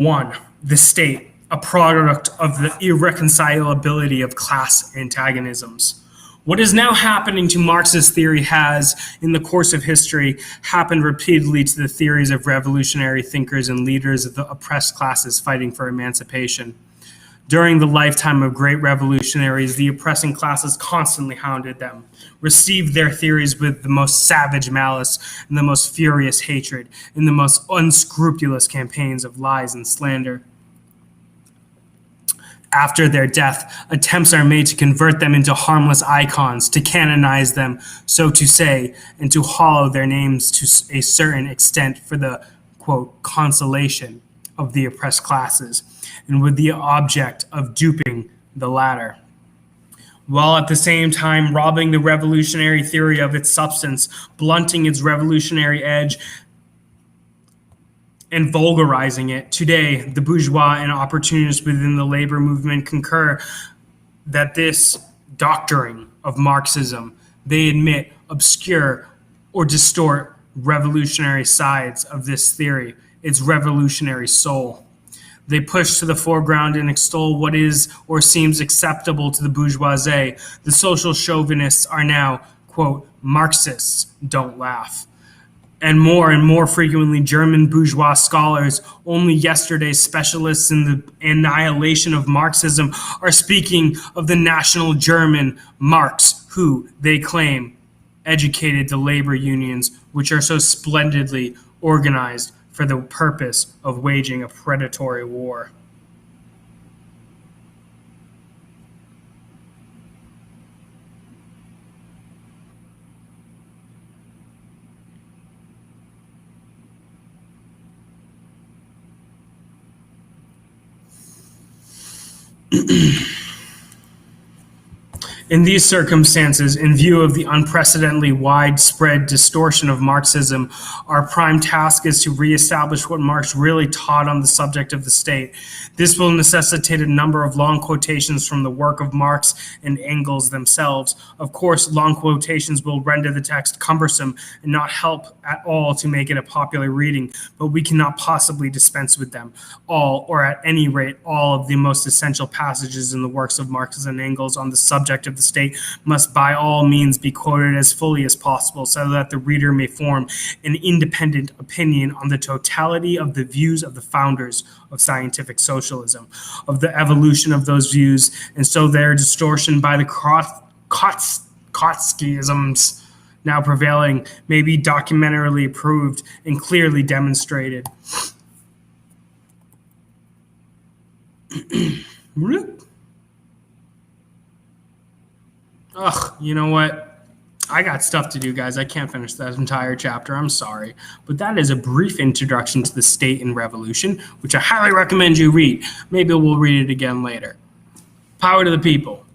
1. The state, a product of the irreconcilability of class antagonisms. What is now happening to Marxist theory has, in the course of history, happened repeatedly to the theories of revolutionary thinkers and leaders of the oppressed classes fighting for emancipation. During the lifetime of great revolutionaries, the oppressing classes constantly hounded them, received their theories with the most savage malice and the most furious hatred, in the most unscrupulous campaigns of lies and slander. After their death, attempts are made to convert them into harmless icons, to canonize them, so to say, and to hallow their names to a certain extent for the, quote, consolation of the oppressed classes, and with the object of duping the latter, while at the same time robbing the revolutionary theory of its substance, blunting its revolutionary edge, and vulgarizing it. Today, the bourgeois and opportunists within the labor movement concur that this doctoring of Marxism, they admit, obscure or distort revolutionary sides of this theory, its revolutionary soul. They push to the foreground and extol what is or seems acceptable to the bourgeoisie. The social chauvinists are now, quote, Marxists, don't laugh. And more frequently, German bourgeois scholars, only yesterday specialists in the annihilation of Marxism, are speaking of the national German Marx, who, they claim, educated the labor unions, which are so splendidly organized for the purpose of waging a predatory war. In these circumstances, in view of the unprecedentedly widespread distortion of Marxism, our prime task is to reestablish what Marx really taught on the subject of the state. This will necessitate a number of long quotations from the work of Marx and Engels themselves. Of course, long quotations will render the text cumbersome and not help at all to make it a popular reading, but we cannot possibly dispense with them. All, or at any rate, all of the most essential passages in the works of Marx and Engels on the subject of the state must by all means be quoted as fully as possible so that the reader may form an independent opinion on the totality of the views of the founders of scientific socialism, of the evolution of those views, and so their distortion by the Trotskyisms now prevailing may be documentarily proved and clearly demonstrated. Ugh, you know what? I got stuff to do, guys. I can't finish that entire chapter. I'm sorry. But that is a brief introduction to the state and revolution, which I highly recommend you read. Maybe we'll read it again later. Power to the people.